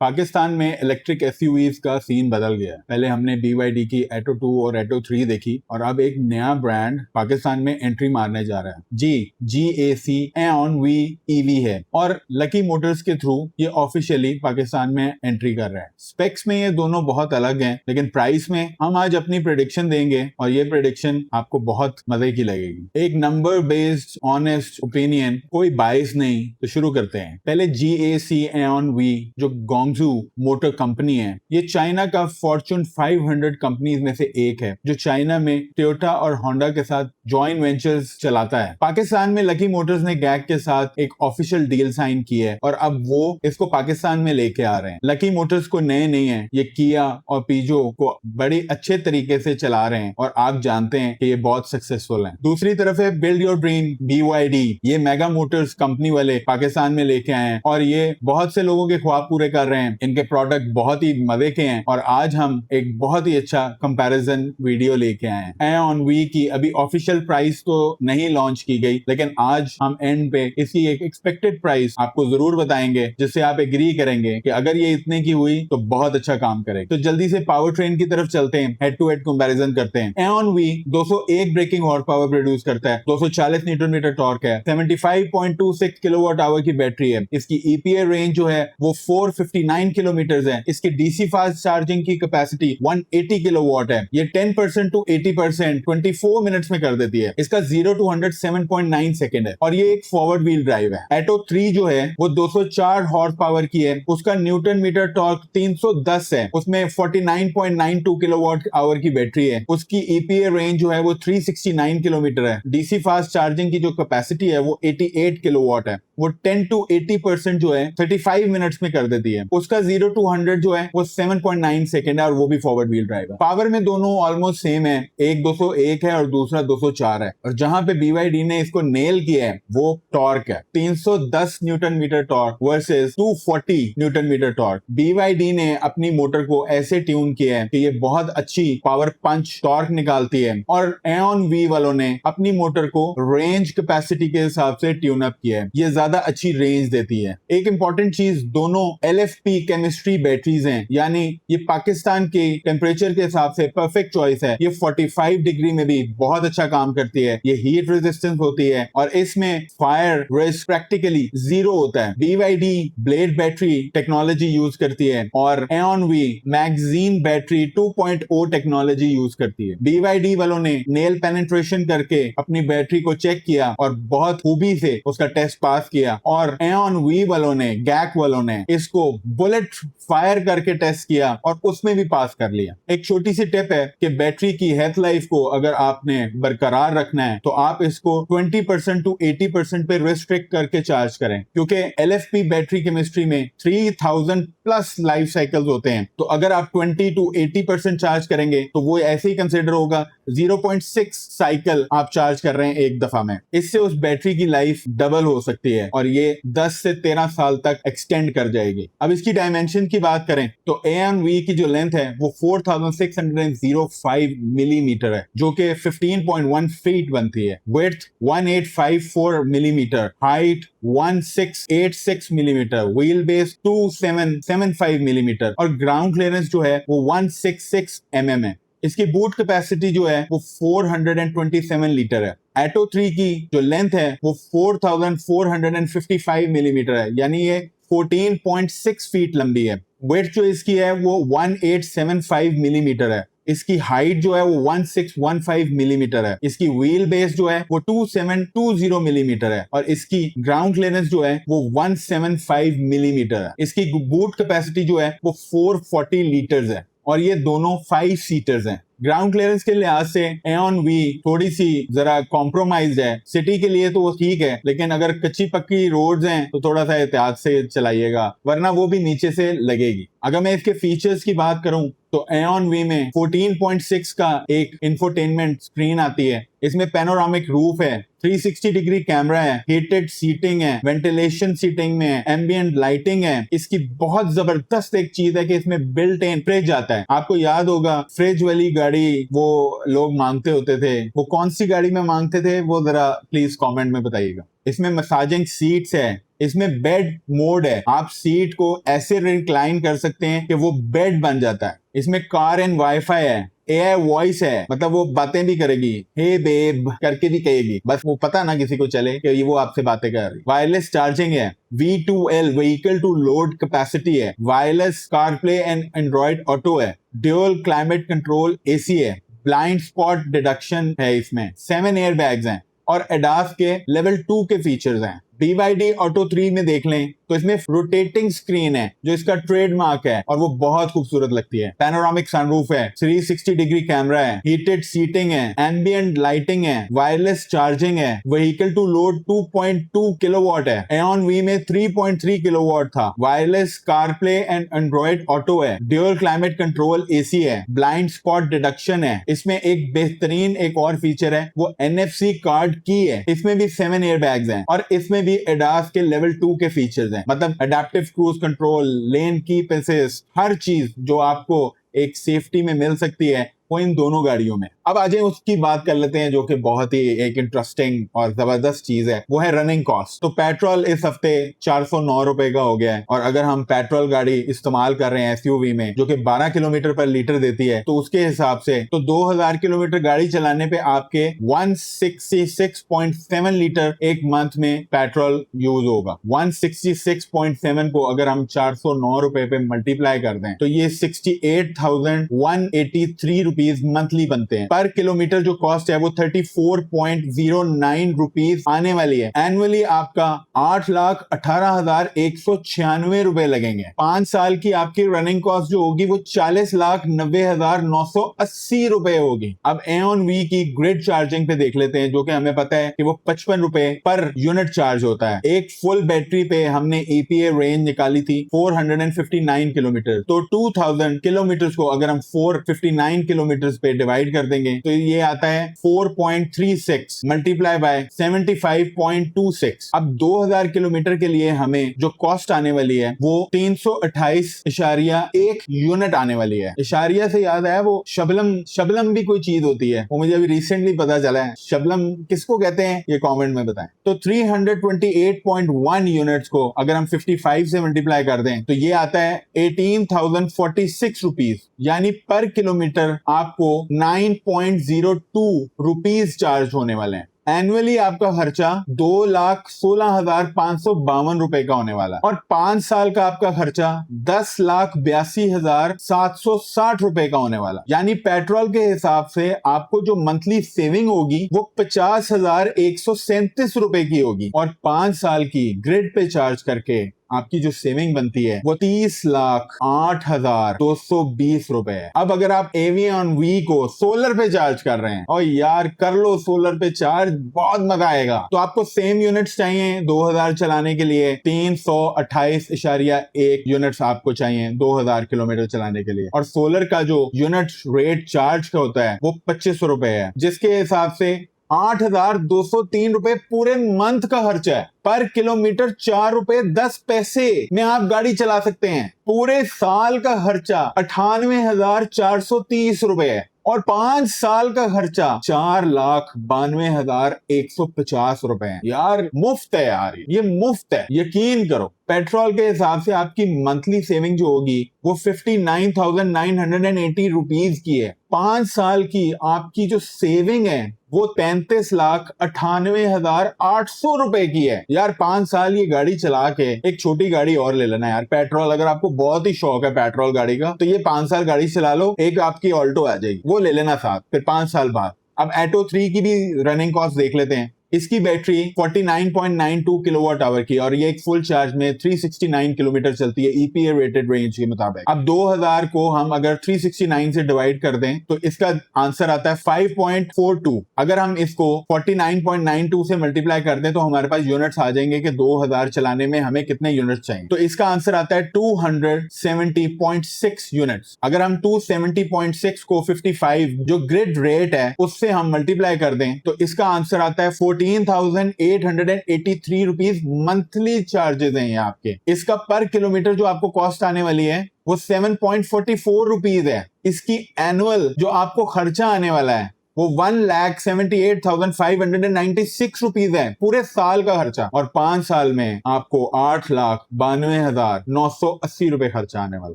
पाकिस्तान में electric SUVs का scene बदल गया है। पहले हमने BYD की एटो 2 और एटो 3 देखी और अब एक नया ब्रांड पाकिस्तान में एंट्री मारने जा रहा है। GAC एऑन वी EV है और लकी मोटर्स के थ्रू ये ऑफिशियली पाकिस्तान में एंट्री कर रहा है। स्पेक्स में ये दोनों बहुत अलग हैं, लेकिन प्राइस में हम आज अपनी प्रेडिक्शन देंगे और ये प्रेडिक्शन आपको बहुत मजे की लगेगी। एक नंबर बेस्ड ऑनेस्ट ओपिनियन, कोई बायस नहीं। तो शुरू करते हैं। पहले GAC एऑन वी जो गोंगजू मोटर कंपनी है, ये चाइना का फॉर्च्यून 500 कंपनीज में से एक है जो चाइना में टोयोटा और होंडा के साथ जॉइंट वेंचर्स चलाता है। पाकिस्तान में लकी मोटर्स ने गैग के साथ एक ऑफिशियल डील साइन की है और अब वो इसको पाकिस्तान में लेके आ रहे हैं। लकी मोटर्स को नए नहीं है, ये किया और पीजो को बड़ी अच्छे तरीके से चला रहे हैं और आप जानते हैं कि ये बहुत सक्सेसफुल हैं। दूसरी तरफ है बिल्ड योर ड्रीम BYD, ये मेगा मोटर्स कंपनी वाले पाकिस्तान में लेके आए हैं और ये बहुत से लोगों के ख्वाब पूरे कर रहे हैं। इनके प्रोडक्ट बहुत ही मजे के हैं और आज हम एक बहुत ही अच्छा कंपैरिजन वीडियो लेके आए हैं। एऑन वी की अभी ऑफिशियल प्राइस तो नहीं लॉन्च की गई, लेकिन आज हम एंड पे इसकी एक एक्सपेक्टेड प्राइस आपको जरूर बताएंगे, जिससे आप एग्री करेंगे कि अगर ये इतने की हुई तो बहुत अच्छा काम करेगी। तो जल्दी से पावर ट्रेन की तरफ चलते हैं, हेड टू हेड कंपैरिजन करते हैं। Aion V 201 braking horse power produce करता है, 240 न्यूटन मीटर टॉर्क है, 75.26 किलोवाट आवर की बैटरी है। इसकी EPA रेंज जो है वो 459 किलोमीटर है। इसकी DC फास्ट चार्जिंग की कैपेसिटी 180 किलोवाट है। ये 10% टू 80% 24 मिनट्स में कर देती है। इसका 0 to 100 7.9 सेकंड है और ये एक फॉरवर्ड व्हील ड्राइव है। एटो 3 जो है वो 204 हॉर्स पावर की है। उसका न्यूटन मीटर टॉर्क 310 है। उसमें 49.92 किलोवाट आवर की बैटरी है। उसकी EPA रेंज जो है वो 369 किलोमीटर है। DC फास्ट चार्जिंग की जो कैपेसिटी है वो 88 किलोवाट है। वो 10 to 80% जो है 35 मिनट्स में कर देती है। उसका 0 to 100 जो है वो 7.9 सेकंड है और वो भी फॉरवर्ड व्हील ड्राइव है। पावर में दोनों ऑलमोस्ट सेम है, एक 201 है और दूसरा 204 है। और जहां पे BYD ने इसको नेल किया है वो टॉर्क है, 310 newton metre torque versus 240 newton metre torque. BYD ने अपनी मोटर को ऐसे ट्यून किया है कि ये बहुत अच्छी पावर पंच टॉर्क निकालती है और एऑन वी वालों ने अपनी मोटर को रेंज कैपेसिटी के हिसाब से ट्यून अप किया है। ये ज्यादा अच्छी रेंज देती है। एक इंपॉर्टेंट चीज, दोनों LFP केमिस्ट्री बैटरीज हैं, यानी ये पाकिस्तान के टेम्परेचर के हिसाब से परफेक्ट चॉइस है। ये 45 डिग्री में भी बहुत अच्छा काम करती है। ये हीट रेजिस्टेंस होती है और इसमें फायर रिस्क प्रैक्टिकली जीरो होता है। BYD blade battery technology use करती है और Aion V magazine battery 2.0 technology use करती है। BYD वालों ने नेल पेनिट्रेशन करके अपनी बैटरी को चेक किया और बहुत खूबी से उसका टेस्ट पास किया और एऑन वी वालों ने, गैक वालों ने इसको बुलेट फायर करके टेस्ट किया और उसमें भी पास कर लिया। एक छोटी सी टिप है कि बैटरी की हेल्थ लाइफ को अगर आपने बरकरार रखना है तो आप इसको 20% टू 80% पे रिस्ट्रिक्ट करके चार्ज करें, क्योंकि LFP बैटरी केमिस्ट्री में 3000 प्लस लाइफ साइकिल्स होते हैं। तो अगर आप 20 टू 80% चार्ज करेंगे तो वो ऐसे ही कंसिडर होगा 0.6 साइकिल आप चार्ज कर रहे हैं एक दफा में। इससे उस बैटरी की लाइफ डबल हो सकती है और ये 10 से 13 साल तक एक्सटेंड कर जाएगी। अब इसकी डायमेंशन की बात करें तो एऑन वी की जो लेंथ है वो 4605 मिलीमीटर है, जो कि 15.1 फीट बनती है। Width 1854 millimetre, height 1686 millimetre, wheel base 2775 millimetre और ग्राउंड क्लियरेंस जो है वो 166 mm है। इसकी बूट कैपेसिटी जो है वो 427 लीटर है। एटो 3 की जो लेंथ है वो 4455 मिलीमीटर है, यानी ये 14.6 फीट लंबी है। वेट जो इसकी है वो 1875 मिलीमीटर है। इसकी हाइट जो है वो 1615 मिलीमीटर है। इसकी व्हील बेस जो है वो 2720 मिलीमीटर है और इसकी ग्राउंड क्लियरेंस जो है वो 175 मिलीमीटर है। इसकी बूट कैपेसिटी जो है वो 440 लीटर्स है और ये दोनों 5 सीटर्स हैं। ग्राउंड क्लियरेंस के लिहाज से एऑन वी थोड़ी सी जरा कॉम्प्रोमाइज है। सिटी के लिए तो वो ठीक है, लेकिन अगर कच्ची पक्की रोड्स हैं तो थोड़ा सा एहतियात से चलाइएगा, वरना वो भी नीचे से लगेगी। अगर मैं इसके फीचर्स की बात करूं तो एऑन वी में 14.6 का एक इंफोटेनमेंट स्क्रीन आती है। इसमें पैनोरामिक रूफ है, 360 डिग्री कैमरा है, हीटेड सीटिंग है, वेंटिलेशन सीटिंग में है, एम्बिएंट लाइटिंग है। इसकी बहुत जबरदस्त एक चीज है कि इसमें बिल्ट इन फ्रिज आता है। आपको याद होगा फ्रिज वाली गाड़ी वो लोग मांगते होते थे, वो कौन सी गाड़ी में मांगते थे वो जरा प्लीज कमेंट में बताइएगा। इसमें मसाजिंग सीट्स है, इसमें बेड मोड है, आप सीट को ऐसे रिक्लाइन कर सकते हैं कि वो बेड बन जाता है। इसमें कार एंड वाईफाई है, एआई वॉइस है, मतलब वो बातें भी करेगी, हे बेब करके भी कहेगी, बस वो पता ना किसी को चले कि ये वो आपसे बातें कर रही। वायरलेस चार्जिंग है, V2L vehicle to load capacity है, wireless CarPlay and Android Auto है, ड्यूअल क्लाइमेट कंट्रोल एसी है, ब्लाइंड स्पॉट डिडक्शन है, इसमें 7 एयर बैग्स हैं और एडास के लेवल 2 के फीचर्स हैं। BYD ऑटो 3 में देख लें तो इसमें रोटेटिंग स्क्रीन है जो इसका ट्रेडमार्क है और वो बहुत खूबसूरत लगती है। पैनोरामिक सनरूफ है, 360 डिग्री कैमरा है, हीटेड सीटिंग है, एम्बिएंट लाइटिंग है, वायरलेस चार्जिंग है, व्हीकल टू लोड 2.2 किलोवाट है, एऑन वी में 3.3 किलोवाट था, wireless CarPlay and Android Auto है, ड्यूअल क्लाइमेट कंट्रोल एसी है, ब्लाइंड स्पॉट डिडक्शन है। इसमें एक बेहतरीन एक और फीचर है, वो NFC कार्ड की है। इसमें भी 7 एयर बैग्स हैं और इसमें भी एडास के लेवल 2 के फीचर्स हैं, मतलब adaptive cruise control, lane keep assist, हर चीज जो आपको एक सेफ्टी में मिल सकती है वो इन दोनों गाड़ियों में। अब आ जाए उसकी बात कर लेते हैं जो कि बहुत ही एक इंटरेस्टिंग और जबरदस्त चीज है, वो है रनिंग कॉस्ट। तो पेट्रोल इस हफ्ते 409 रुपए का हो गया है और अगर हम पेट्रोल गाड़ी इस्तेमाल कर रहे हैं SUV में जो कि 12 किलोमीटर पर लीटर देती है तो उसके हिसाब से तो 2000 किलोमीटर गाड़ी चलाने पे आपके 166.7 लीटर एक मंथ में पेट्रोल यूज होगा। 166.7 को अगर हम 409 रुपए पे मल्टीप्लाई कर दें तो ये 68,183 रुपीज मंथली बनते हैं। पर किलोमीटर जो कॉस्ट है वो 34.09 रुपीज आने वाली है। एनुअली आपका 8,18,196 रुपए लगेंगे। 5 साल की आपकी रनिंग कॉस्ट जो होगी वो 40,90,980 रुपए होगी। अब एऑन वी की ग्रिड चार्जिंग पे देख लेते हैं जो कि हमें पता है कि वो 55 रुपए पर यूनिट चार्ज होता है। एक फुल बैटरी पे हमने EPA रेंज निकाली थी 459 किलोमीटर, तो 2000 किलोमीटर को अगर हम 459 किलोमीटर पे डिवाइड कर देंगे तो ये आता है 4.36 मल्टीप्लाई बाय 75.26। अब 2000 किलोमीटर के लिए हमें जो कॉस्ट आने वाली है वो 328.1 यूनिट आने वाली है। इशारिया से याद आया, वो शबलम भी कोई चीज होती है, वो मुझे अभी रिसेंटली पता चला है। शबलम किसको कहते हैं ये कमेंट में बताएं। तो 328.1 यूनिट्स को अगर हम 55 से मल्टीप्लाई कर दें तो ये आता है 18,046 रुपीज, यानी पर किलोमीटर आपको 9.02 रुपीज चार्ज होने वाले हैं। एनुअली आपका खर्चा 2,16,552 रुपए का होने वाला और 5 साल का आपका खर्चा 10,82,760 रुपए का होने वाला। यानी पेट्रोल के हिसाब से आपको जो मंथली सेविंग होगी वो 50,137 रुपए की होगी और 5 साल की ग्रिड पे चार्ज करके आपकी जो सेविंग बनती है वो 30,08,220 रुपए है। अब अगर आप एवियन वी को सोलर पे चार्ज कर रहे हैं और यार कर लो सोलर पे चार्ज, बहुत मजा आएगा। तो आपको सेम यूनिट्स चाहिए 2000 चलाने के लिए, 328.1 यूनिट्स आपको चाहिए 2000 किलोमीटर चलाने के लिए। और सोलर का जो यूनिट रेट चार्ज का होता है वो 2500 रुपए है, जिसके हिसाब से 8,203 रुपए पूरे मंथ का खर्चा है। पर किलोमीटर 4 रुपए 10 पैसे में आप गाड़ी चला सकते हैं। पूरे साल का खर्चा 98,430 रुपए है और 5 साल का खर्चा 4,92,150 रुपए है। यार मुफ्त है यार, ये मुफ्त है, यकीन करो। पेट्रोल के हिसाब से आपकी मंथली सेविंग जो होगी वो 59,980 रुपीज की है। 5 साल की आपकी जो सेविंग है वो 35,98,800 रुपए की है। यार 5 साल ये गाड़ी चला के एक छोटी गाड़ी और ले लेना यार पेट्रोल, अगर आपको बहुत ही शौक है पेट्रोल गाड़ी का तो ये 5 साल गाड़ी चला लो, एक आपकी ऑल्टो आ जाएगी, वो ले लेना साथ, फिर 5 साल बाद। अब एटो 3 की भी रनिंग कॉस्ट देख लेते हैं। इसकी बैटरी 49.92 किलोवाट आवर की और ये एक फुल चार्ज में 369 किलोमीटर चलती है EPA रेटेड रेंज के मुताबिक। अब 2000 को हम अगर 369 से डिवाइड कर दें तो इसका आंसर आता है 5.42। अगर हम इसको 49.92 से मल्टीप्लाई कर दें तो हमारे पास यूनिट्स आ जाएंगे कि 2000 चलाने में हमें कितने यूनिट्स चाहिए। तो इसका आंसर आता है 270.6 यूनिट्स। अगर हम 270.6 को 55 जो ग्रिड रेट है उससे हम मल्टीप्लाई कर दें तो इसका आंसर आता है 14,883 रुपीज मंथली चार्जेस हैं ये आपके। इसका पर किलोमीटर जो आपको कॉस्ट आने वाली है वो 7.44 रुपीज है। इसकी एनुअल जो आपको खर्चा आने वाला है वो 1,78,596 रुपीज है पूरे साल का खर्चा, और 5 साल में आपको 8,92,980 रुपए खर्चा आने वाला।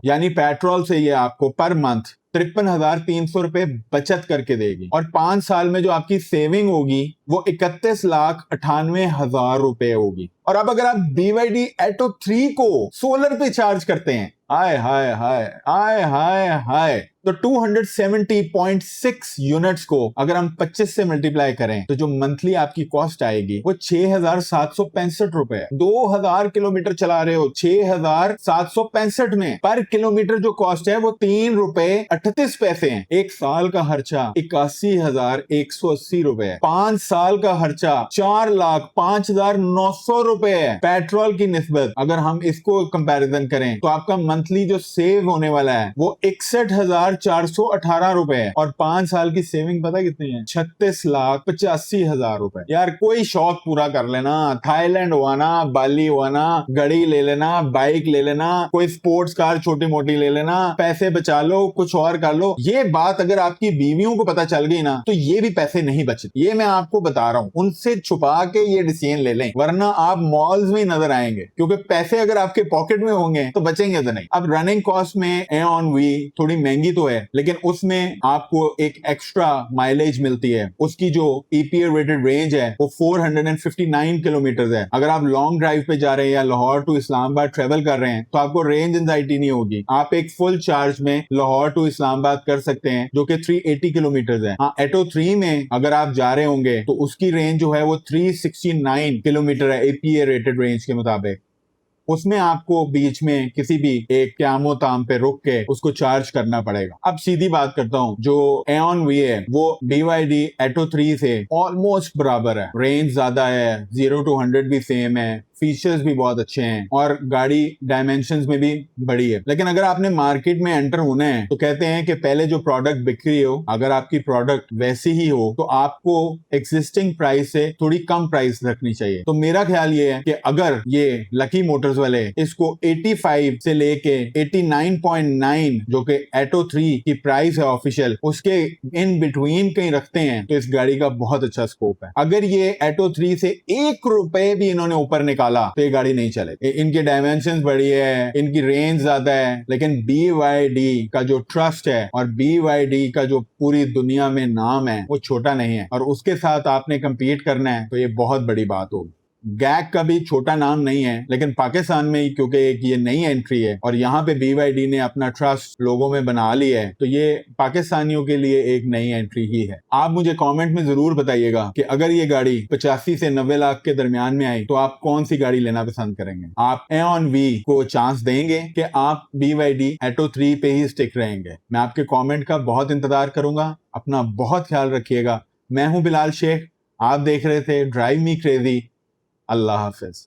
यानी पेट्रोल से ये आपको पर मंथ 53,300 रुपए बचत करके देगी, और 5 साल में जो आपकी सेविंग होगी वो 31,98,000 रुपए होगी। और अब अगर आप BYD Atto 3 को सोलर पे चार्ज करते हैं, हाय हाय हाय हाय हाय हाय, तो 270.6 यूनिट्स को अगर हम 25 से मल्टीप्लाई करें तो जो मंथली आपकी कॉस्ट आएगी वो 6,765 रुपए है। 2,000 किलोमीटर चला रहे हो, 6,765 में पर किलोमीटर जो कॉस्ट है वो 3 रुपए 38 पैसे है। एक साल का खर्चा 81,180 रुपए है। 5 साल का खर्चा 4,05,900 रुपए है। पेट्रोल की निस्बत अगर हम इसको कंपैरिजन करें तो आपका मंथली जो सेव होने वाला है वो 61,418 रुपए है, और 5 साल की सेविंग पता कितनी है? 36,85,000 रुपए। यार कोई शौक पूरा कर लेना, थाईलैंड हुआना, बाली हुआना, गाड़ी ले लेना, बाइक ले लेना, कोई स्पोर्ट्स कार छोटी मोटी ले लेना, पैसे बचा लो, कुछ और कर लो। ये बात अगर आपकी बीवियों को पता चल गई ना तो ये भी पैसे नहीं बचते। ये मैं आपको बता रहा हूं, उनसे छुपा के ये डिसीजन ले लें, वरना आप मॉल्स में नजर आएंगे, क्योंकि पैसे अगर आपके पॉकेट में होंगे तो बचेंगे तो नहीं। अब रनिंग कॉस्ट में एऑन वी थोड़ी महंगी तो है, लेकिन उसमें आपको एक एक्स्ट्रा माइलेज मिलती है। उसकी जो EPA रेटेड रेंज है वो 459 किलोमीटर है। अगर आप लॉन्ग ड्राइव पे जा रहे हैं या लाहौर टू इस्लामाबाद ट्रेवल कर रहे हैं तो आपको रेंज एंजाइटी नहीं होगी। आप एक फुल चार्ज में लाहौर टू इस्लामाबाद कर सकते हैं, जो कि 380 किलोमीटर है। हाँ, Atto 3 में अगर आप जा रहे होंगे तो उसकी रेंज जो है वो 369 किलोमीटर है EPA रेटेड रेंज के मुताबिक। उसमें आपको बीच में किसी भी एक क्यामो ताम पे रुक के उसको चार्ज करना पड़ेगा। अब सीधी बात करता हूँ, जो एऑन वी है वो BYD Atto 3 से ऑलमोस्ट बराबर है। रेंज ज्यादा है, 0 to 100 भी सेम है, फीचर्स भी बहुत अच्छे हैं, और गाड़ी डायमेंशंस में भी बड़ी है। लेकिन अगर आपने मार्केट में एंटर होना है तो कहते हैं कि पहले जो प्रोडक्ट बिक रही हो, अगर आपकी प्रोडक्ट वैसी ही हो तो आपको एक्सिस्टिंग प्राइस से थोड़ी कम प्राइस रखनी चाहिए। तो मेरा ख्याल ये है कि अगर ये लकी मोटर्स वाले इसको 85 से लेके 89.9 जो कि Atto 3 की प्राइस है ऑफिशियल, उसके इन बिटवीन कहीं रखते हैं तो इस गाड़ी का बहुत अच्छा स्कोप है। अगर ये Atto 3 से 1 रुपए भी इन्होंने ऊपर निकाला तो ये गाड़ी नहीं चले। इनके डायमेंशंस बड़ी है, इनकी रेंज ज्यादा है, लेकिन BYD का जो ट्रस्ट है और BYD का जो पूरी दुनिया में नाम है वो छोटा नहीं है, और उसके साथ आपने कंपीट करना है तो ये बहुत बड़ी बात होगी। गैक का भी छोटा नाम नहीं है, लेकिन पाकिस्तान में क्योंकि एक ये नई एंट्री है और यहाँ पे BYD ने अपना ट्रस्ट लोगों में बना लिया है, तो ये पाकिस्तानियों के लिए एक नई एंट्री ही है। आप मुझे कमेंट में जरूर बताइएगा कि अगर ये गाड़ी 85 से 90 लाख के दरमियान में आई तो आप कौन सी गाड़ी लेना पसंद करेंगे? आप एऑन वी को चांस देंगे कि आप BYD Atto 3 पे ही स्टिक रहेंगे? मैं आपके कॉमेंट का बहुत इंतजार करूंगा। अपना बहुत ख्याल रखिएगा। मैं हूं बिलाल शेख, आप देख रहे थे ड्राइव मी क्रेजी। अल्लाह हाफिज।